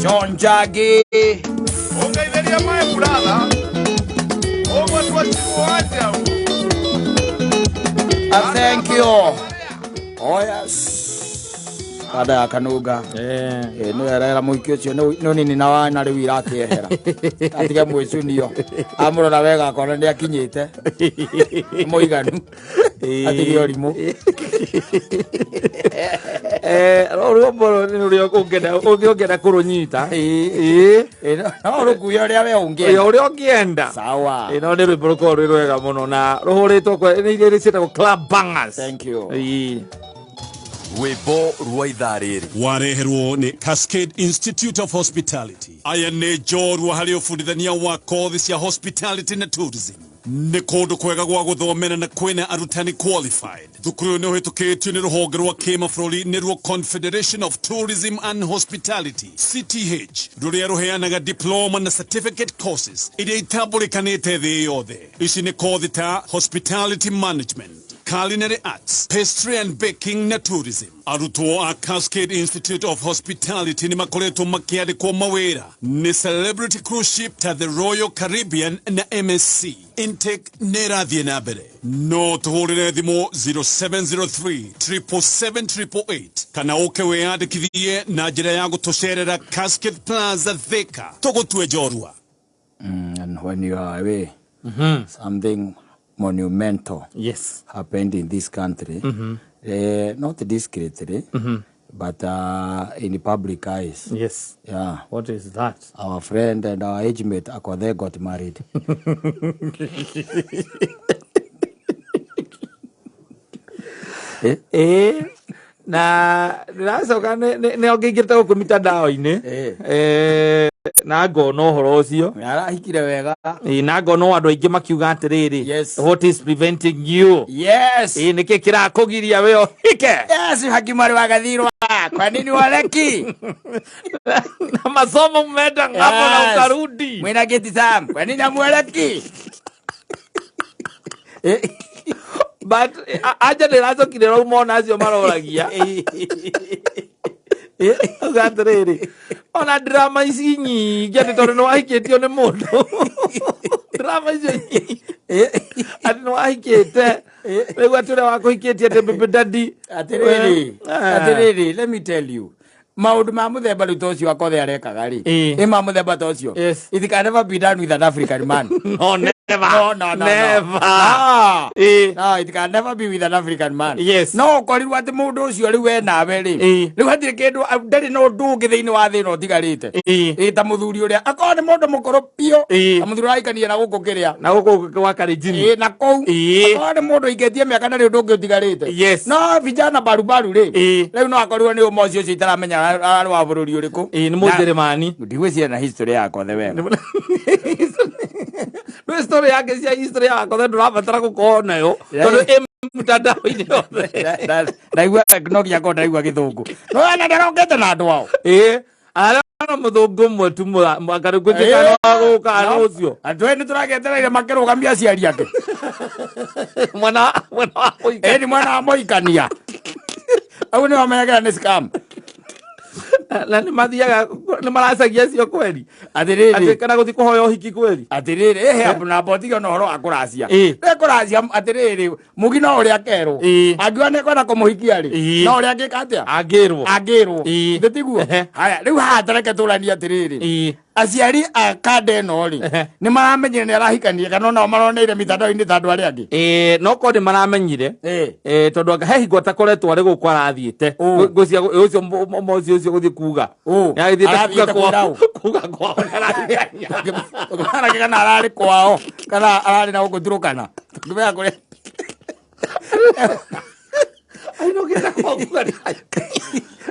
John Jagi. Okay, very my brother. Oh, what you want? Thank you. Oh yes. Kada kanuga. No era muikio cio no nini na wa na riu irakehera. Atiga mwicu nio. Amuro na wega kona ni akinyite. Muiganu. Atiga orimu. Rũmbo nĩ ũngĩenda kũrũnyita no rũkuya ũrĩa we ũngĩenda ũrĩa ũngĩenda sawa no nĩ rwĩmbo rũkorwo rwĩ rwega mũno na rũhũrĩtwo nĩ iria ciĩtagwo Club Bangers. Thank you. Rwĩmbo rwa ithaa rĩrĩ wareherwo nĩ Cascade Institute of Hospitality. Aya nĩ njorua harĩ ũbundithania wa kothi cia hospitality na tourism. Nĩ kũndũ kwega gwa gũthomera na kwĩna arutani qualified. Thukuru nĩ ũhĩtũkĩtio nĩ rũhonge rwa kĩmabũrũri nĩruo Confederation of Tourism and Hospitality CTH, rũrĩa rũheanaga diploma na certificate courses iria itambũrĩkanĩte thĩ yothe. Ici nĩ kothi ta hospitality management, culinary arts, pastry and baking na tourism. Arutwo a Cascade Institute of Hospitality ni makoretwo makiandĩkwo mawĩra ni Celebrity Cruise Ship ta the Royal Caribbean na MSC. Intake nĩrathiĩ na mbere. No tũhũrĩre thimũ 0703 777 kana ũke wĩyandĩkithie na njĩra ya gũtũcerera Cascade Plaza Thika. Tũgũtue njorua. And when you are away, something monumental happened in this country. Not discreetly, but in the public eyes. Yes. Yeah. What is that? Our friend and our age mate Akode got married. Na ndĩracoka nĩ ongĩingĩrĩte gũkũ mitandao-inĩ na ngona ũhoro ũcio arahikire wega na ngona andũ aingĩ makiuga atĩrĩrĩ, what is preventing you? Yes. Nĩkĩ kĩrakũgiria we ũhike? Yes, Hakimari wa Gathirwa. Kwa nini waleki? Na masomo mmeenda ng'ambo na ukarudi. Mwena geti Sam. Kwa nini amweleki? But aja nĩracokire raumona acio maroragia ugatirĩrĩ ona drama ici nyingĩ atĩ tondũ nĩwahikĩtio nĩ mũndũ drama icio nyingĩ atĩ nĩwahikĩte rĩu atĩ ũrĩa wakũhikĩtie atĩ baby daddy atĩrĩrĩ, let me tell you, maundu ma muthemba riu tocio akothe arekaga ri e ma muthemba tocio it can never be done with an African man. No, never. No. No, it can never be with an African man. Yes. No korirwo ati mundu ucio riu we nawe ri riu hatirĩ kindu ndari no ndungi thiini wa thĩ no tigarite ta muthuri uria akorwo ni mundu mukuru pio ta muthuri aikanie na guku kiria na guku wa Kalenjin na kou akorwo ni mundu igetie miaka na riu ndungi utigarite. No vijana barubaru ri riu no akorirwo ni umo ucio itaramenya ari wa bururi uriku ni Mũjeremani. Ndigwĩciria na history yako the wega no story yake cia history yako the ndũrabatara gũkorwo nayo tondũ mtandao-inĩ yothe ndaigua no nginya korwo ndaigua gĩthũngũ no ana ndarongete na andũ ao arĩa mũthũngũ ũmwe tu makarĩkũnjĩka no gũka ũcio andũ nĩ tũragetereire makĩrũgamia aciari ake mwana wa mũikania ni mwana wa mũikania au nĩ wamenyaga nĩ scam na nĩ mathiaga nĩ maracagia cio kweli atĩrĩrĩ kana gũthi kũhoya ũhiki kweli atĩrĩrĩ help na botiga no horo akũracia kũracia atĩrĩrĩ mũgino ũrĩa kerwo angiwa nĩ kwenda kũmũhikia rĩ no ũrĩa angĩka atĩa angĩrwo ndĩtiguo haya rĩu haha tareke tũrania atĩrĩrĩ aciari a kande no ri nĩ maramenyire nĩ arahikania kana no maroneire mitandao-inĩ ta andũ arĩa angĩ no ko nĩ maramenyire tondũ he hingo atakoretwo arĩ gũkũ arathiĩte ngũcia ũcio gũthiĩ kuga yagĩthiĩte kuga kwao kana ararĩ kwao kana ararĩ na gũkũ Turukana ndũmenya kũrĩa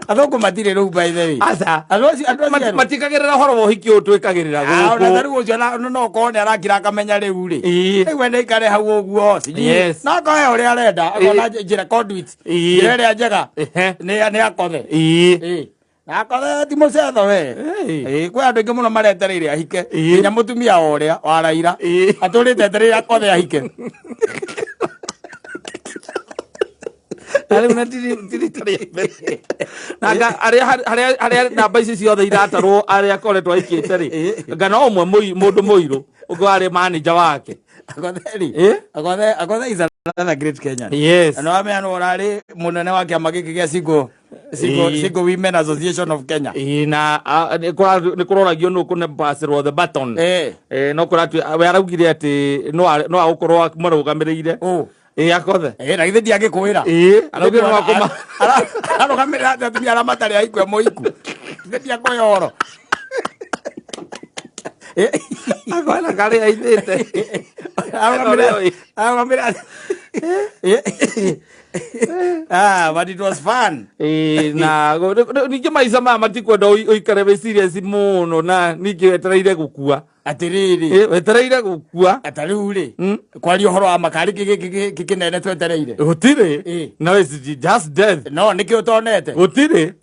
athũngũ matirĩ rũu by the way andũ matikagĩrĩra horo wa ũhiki ũyũ twĩkagĩrĩra gũkũ na rĩu ũcio no korwo nĩ arakira akamenya rĩu rĩ rĩu ene ikare hau ũguo no akohe ũrĩa arenda akona njĩra conduit njĩra ĩrĩa njega nĩ akothe akothe ti mũcetho we kwĩ andũ aingĩ mũno maretereire ahike nginya mũtumia ũrĩa wa Raila atũrĩte etereire akothe ahike ari una tiri tari naga ari namba ici ciothe iratarwo ari akoretwo aikite ri ngana omwe mundu muiru ugo ari manager wake akotheri is another great Kenyan. Yes. No ame no rari munene wake amagiki gya Single Women Association of Kenya. Na ni kuroragio no kune passerwo the baton. No kuratu we araugire ati no agukorwo marugamirire. Akothe. Na ithe ndiage kwira. Araugire no akoma. Arugamirira ati atumia ara matari aikwe moiku. Ithe ndiako yoro. Agora kare aithete. Arugamirira. But it was fun. Na niki maisha mama tikwenda uikare be serious muno na niki wetereire gukua atiriri wetereire gukua atariuri kwari uhoro wa makari kikinene twetereire utire no it's just death no niki utonete utire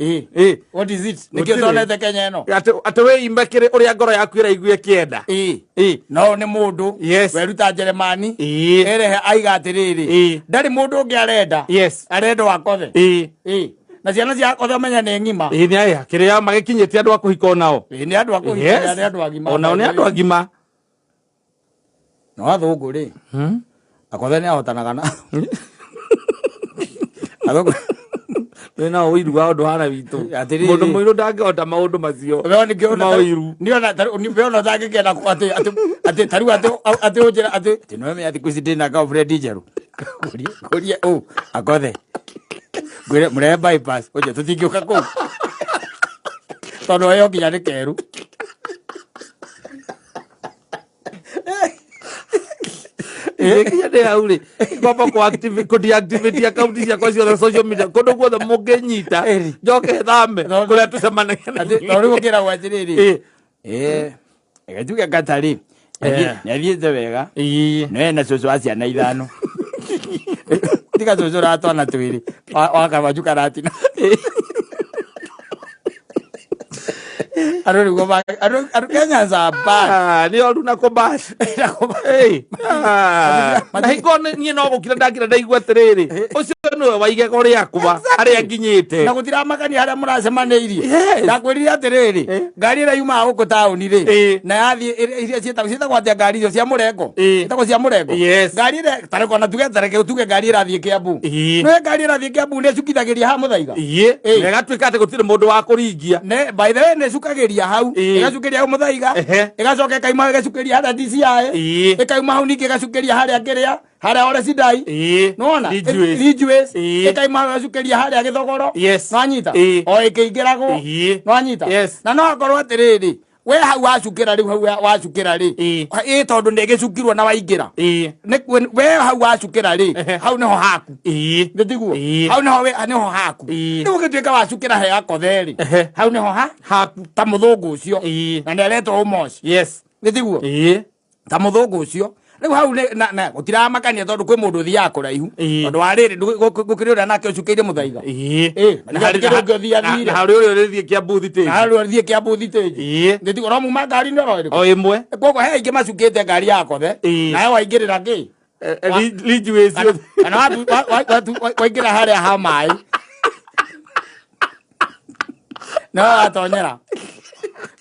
what is it niki utonete Kenya no ate we imbekire uri ngoro yaku iraigwe kienda no ni mundu weruta Jeremani erehe aiga atiriri ndari mundu ungi arenda arenda wakothe na ciana cia kothe menya ni ngima ni aya kiria magikinyete andu akuhika nao ni andu akuhika ni andu agima ona ni andu agima no athungu ri akothe ni ahotanaga na athungu na uiru wa undu hana witu mundu muiru ndangihota maundu macio ni beona ndangikenda ati taru ati ujira ati no me ati kusidina ka Fred Jeru kuria akothe gwire mure bypass oje tutingiuka ku tono yo kinya ni keru kinya de aure baba ko deactivate account cia kwa social media kondo guothe mungenyita njoke thame kuria tucemanagia no ri gukira gwajiriri egajuga katari nyathite wega no na soso acia na ithano tika soso rato na twiri wakabajuka ratina Aru Kenya zaba ni oru na kobash na hikone ni no gukira ndakira ndaigwa tiriri ucio no waige kori akuba ari anginyite na gutira makani haria muracemanirie ndakwirire atiriri ngari ira yuma guku tauni ri na yathie iria cieta gwatia ngari icio cia murengo itako cia murengo ngari ira tareko na tuge ngari irathie Kiambu no ngari irathie Kiambu ne cukithagiria ha muthaiga wega twika ati gutire mundu wa kuringia ne by the way ne cukagiria hau igacukiria hau muthaiga igacoka kaima igacukiria haria DCI ikaima hau ningi igacukiria haria ngiria haria ore sidai nona Ridgeways ikaima hau igacukiria haria Githogoro no anyita o ikiingirago no anyita na no akorwo atiriri we hau wacukira riu hau wacukira ri tondu ndigicukirwo na waingira we hau wacukira ri hau niho haku nditiguo hau niho haku niho gituika wacukira he akotheri hau niho haku ta muthungu ucio na nderetwo umoci nditiguo ta muthungu ucio riu hau na gutira makania tondu kwi mundu thia kuraihu tondu wa riri gukiri uria nake ucukiire muthaiga na hari uri urithie Kiambu thite hari urithie Kiambu thite nditiguo no muma ngari ndoro iri o imwe koguo he ingi macukite ngari yakothe nawe waingirira ngi Ridgeways kana waingira haria ha mai no atonyera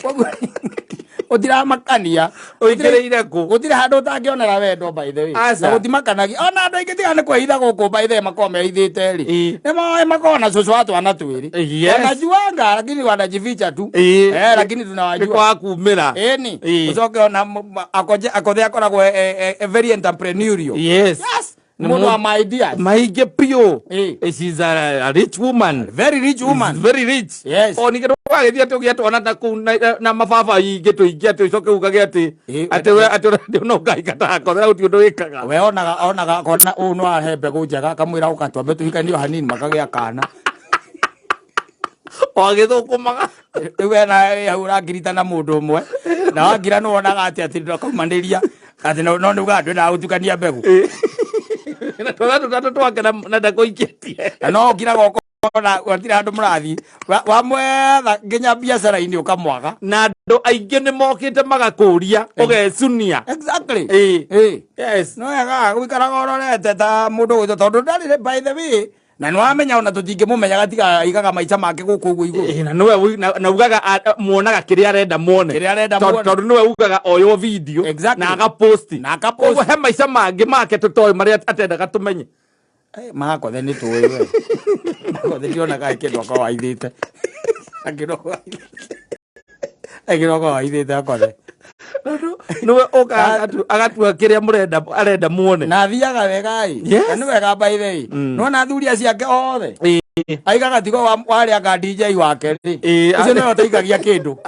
koguo utira makania uikireire ku utira handu utangionera wendo by the way na gutimakanagia ona andu aingi tiga ni kwehitha guku by the way makome ithite ri ni moe makona cucu watu ana twiri wanajuanga lakini wanajificha tu lakini tunawajua kwa kumira ni ucoke ona akothe akoragwo very entrepreneurial mundu wa my ideas maige pio she's a rich woman very rich o ni gero wagithia ati ugiatwana na mababa ingi tuingi ati ucoke ugage ati we no ngai kata kothera uti undu wikaga we onaga kona no ahembe gunjega kamwira ukatwambe tuhikanio hanini makagia kana wagithukumaga we na hau ngirita na mundu umwe na wangira no onaga ati ndakaumanĩria ati no nuga andu na utukania mbegu na tatu twake na ndakuiketie no ngira goko na watira andu murathi wamwetha nginya biacara-ini ukamwaga na andu aingi ni mokite magakuria ugecunia exactly no yaga gwikaraga urorete ta mundu witu tondu ndarire by the way na no amenya ona tutingimumenya gatiga igaga maica make guku ugu iguru na nowe na ugaga muonaga kiria arenda muone tondu nowe ugaga oyo video na agaposti ogo he maica mangi make tutoy maria atendaga tumenye mako theni tuwe mako theni ona kai kindu kwa waithite agiro kwa waithite akore nowe oka agatua kiria murenda arenda muone na thiaga wegai na niwe ga by the way no na thuria ciake othe aigaga tigo wale aka DJ wake ri ucio no otaigagia kindu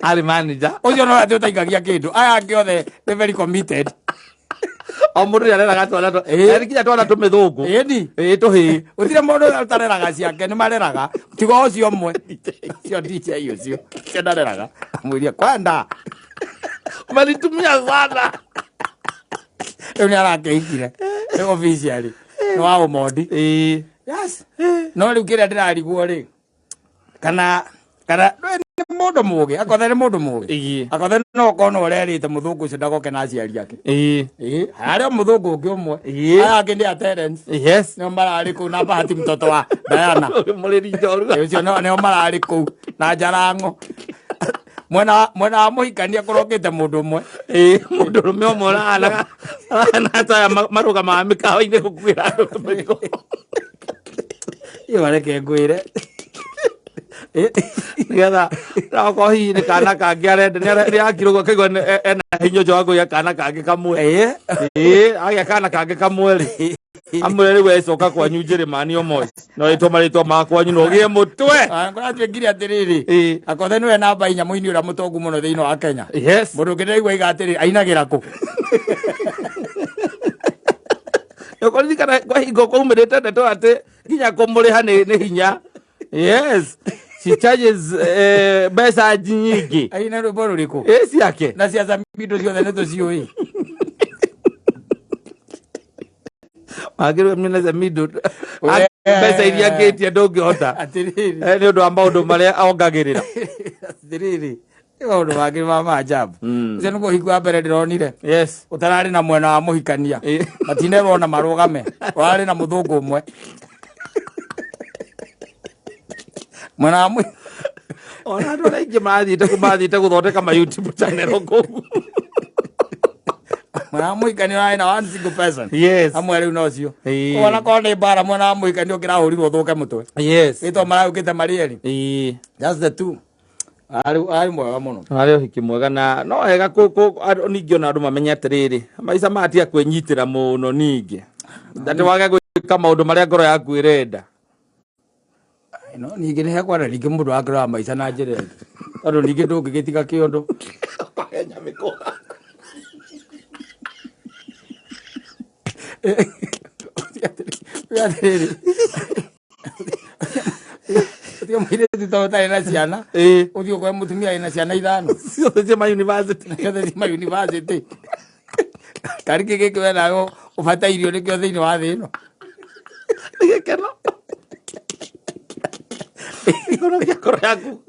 ali manager ucio no otaigagia kindu aya angi othe they very committed omuri arera gatwala to kinya twala tumithungu edi tuhi utire mundu utareraga ciake ni mareraga tigo ucio mwe cio DJ ucio cio ndareraga mwiria kwenda malitumia sana ni arakeikire ni officially no wa modi yes no riu kire ndirariguo ri kana mundu mugi akothe ni mundu mugi akothe no kono urerite muthungu ucio ndagoke na aciari ake aria muthungu ungi umwe aya angi ni Terence yes no marari ku na Bahati mtoto wa Diana muliri njoru ucio no marari ku na Jarango mwena muhikania kurokite mundu umwe mundu rume umwe na ta maruga ma mikawa ine kukwira tumiko ibareke ngwire nigetha rako hi ni kana kangi arenda ni akirugwo kaigwa ena hinyo jogo ya kana kangi kamwe aya kana kangi kamwe ri amwe ri we coka kwanyu Njerimani omo no ito marito makwanyu no gie mutwe ngora twingire atiriri akothe niwe namba inya muini ura mutongu muno thiino wa Kenya yes mundu ngiraigwa igatiri ainagira ku yokori kana kwa hingo ko umirite ndeto ate nginya kumuriha ni hinya yes she charges besa nyingi aina rwimbo ruriku esi yake na ciaca mindo ciothe nä tå ciå magä mina za mindo mbeca iria ngä tie ndå ngä hota nä å ndå wa maå ndå marä a ongagä rä ra atiriri maå ndå mangä ma majabu ucio nä må hiki wa mbere ndä ronire å tararä na mwena wa må hikania matinerona marå game wararä na må thå ngå å mwe mwena wa ona andå arä aingä mathite gå thondeka ma YouTube channel kåu mwena wa må hikania wararä na one single person amwe rä u nocio ona korwo nä mbara mwena wa må hikania å kä rahå rirwo thå ke må twe gä to maraå kä te marä eri just the two ari mwega muno ari uhiki mwega na no hega ningĩ ona andũ mamenye atĩrĩrĩ maica matia kwĩnyitĩra mũno ningĩ atĩ wage gwĩka maũndũ marĩa ngoro yaku ĩrenda no ningĩ nĩ hekwara rĩngĩ mũndũ akĩrora maica na njĩra ĩngĩ tondũ ningĩ ndũngĩgĩtiga kĩũndũ kwahenya mĩkũha Tio mwire tutotari na ciana uthio kwa mutumia ina ciana ithano ciothe ma university ciothe ma university karike geke wena ubata irio nikio thiini wa thi ino gikeno ikoro kia koro yaku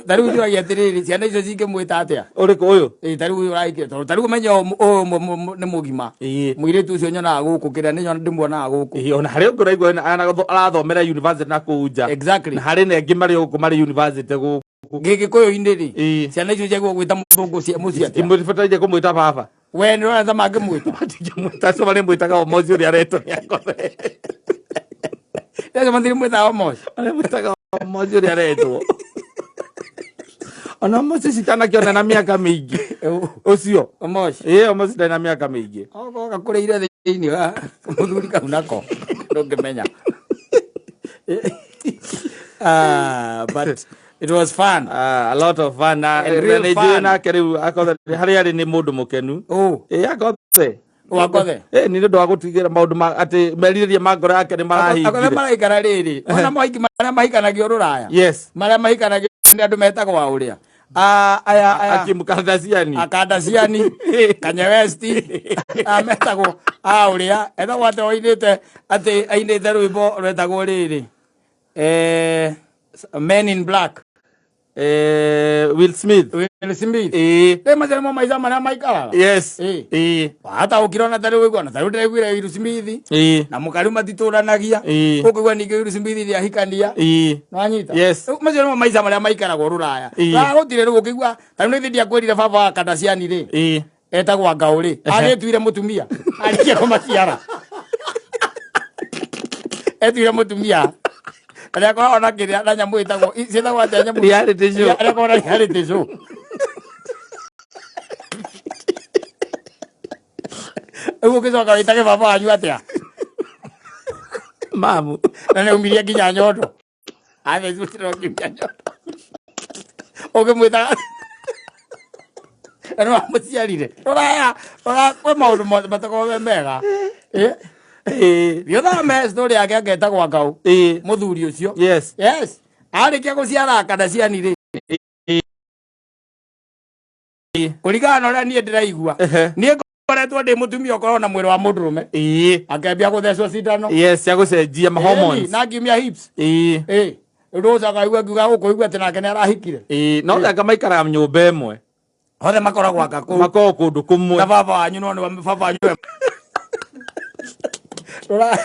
tariu ndio yatiriri ciana icio cingĩmwĩta atia ũrĩkũ ũyũ tariu ũraikire tariu menye nĩ mũgima mũirĩtu ũcio nyonaga gũkũ kĩrĩa nĩ ndĩmuonaga gũkũ ona harĩ ũngĩraigua arathomera university na kũu nja exactly na harĩ na engĩ marĩ gũkũ marĩ university gũkũ gĩgĩkũyũ-inĩ rĩ ciana icio ciagwo gwĩta mũthũngũ cia mũciĩ atia imũbataire kũmwĩta baba we nĩ ũrona ta mangĩmwĩta matingĩmwĩta acio marĩmwĩtaga Omozi ũrĩa aretwo nĩ akothe acio matirĩmwĩtaga Omozi marĩmwĩtaga Omozi ũrĩa aretwo ona Omozi citanakĩona na mĩaka mĩingĩ ũcio Omozi Omozi ndarĩ na mĩaka mĩingĩ gakũrĩire thĩinĩ wa mũthuri kau nako ndũngĩmenya but it was fun a lot of fun na nake rĩu akothe harĩa arĩ nĩ mũndũ mũkenu akothe wakothe nĩ nĩ ũndũ wa gũtigĩra maũndũ atĩ merirĩria ma ngoro yake nĩ marahingire akothe maraikara rĩrĩ ona mohiki marĩa mahikanagio Rũraya marĩa mahikanagio nĩ andũ metagwo a ũrĩa aya Kim Kardashian Kanye West metagwo a ũrĩa etagwo atĩ oinĩte atĩ ainĩte rwĩmbo rwetagwo rĩrĩ Men in Black Will Smith. Will Smith. Te mazemo maiza mana maikala. Yes. Hata ukirona tare wigwana tare ndegwira Will Smith. Na mukaruma tituranagia. Ukigwa ninge Will Smith ya hikania. No anyita. Yes. Mazemo maiza mana maikala go ruraya. Ra gutire rugo kigwa tare ndi ndia kwirire baba Kardashian ri. Etagwa Gauri. Agetwire mutumia. Alikia kwa makiara. Etwire mutumia. Ada ko ona kiri ada nyambu itagwo. Sita kwa nyambu. Reality show. Ada ko ona reality show. Ugo kizoka itage baba anyu atia. Mamu. Nane umiria kinya nyoto. Ave zutiro kinya nyoto. Oge mwita. Ano amuciarire. Ora kwe maundu matako mega. Yotha me story yake agetagwa Ngau. Muthuri ucio. Yes. Yes. Arikia guciara Kardashian ri. Kurigana na uria nie ndiraigua. Nie ngoretwo ndi mutumia ukorwo na mwiri wa mundurume. Akambia guthecwo cindano. Yes, ya gucenjia ma hormones. Na ngimia hips. Rosa kaigua ngiuga gukuigua ati nake ni arahikire. No anga maikara nyumba imwe. Othe makoragwo akaku. Makoro kundu kumwe. Na baba wanyu no ni baba wanyu. Rora.